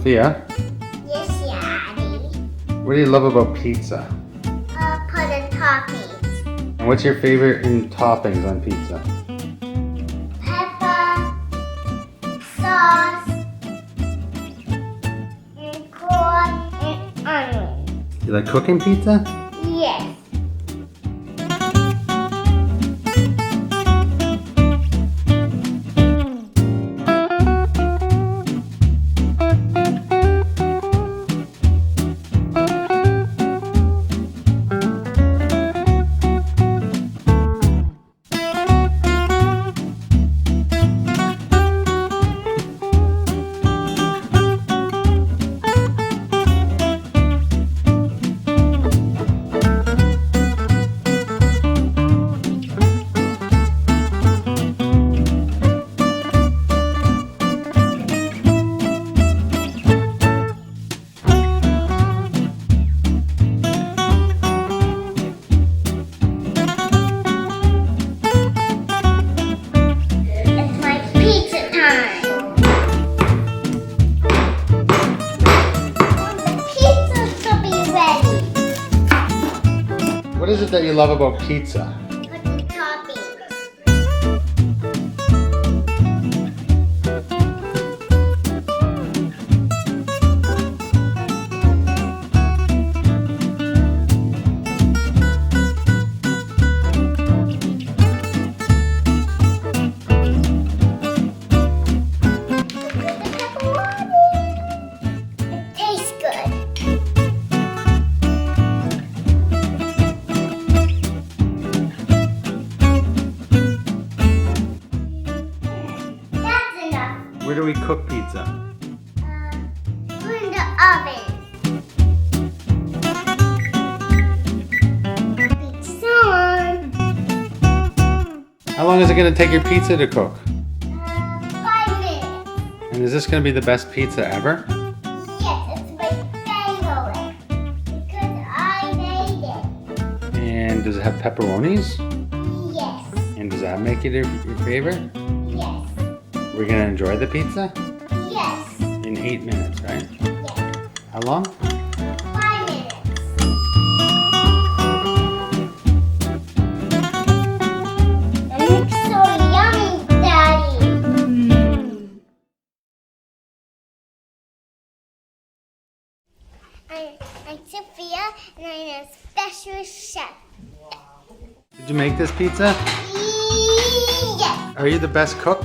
Sophia, Yes, Daddy. what do you love about pizza? Put the toppings. And what's your favorite in toppings on pizza? Pepper, sauce, and corn, and onion. You like cooking pizza? Yes. What is it that you love about pizza? Put the toppings. It tastes good. Where do we cook pizza? Put in the oven. Pizza on. How long is it going to take your pizza to cook? 5 minutes. And is this going to be the best pizza ever? Yes, it's my favorite. Because I made it. And does it have pepperonis? Yes. And does that make it your favorite? Yes. We're going to enjoy the pizza Yes. in 8 minutes, right? Yes. How long? 5 minutes. It looks so yummy, Daddy. I'm Sophia, and I'm a special chef. Did you make this pizza? Yes. Are you the best cook?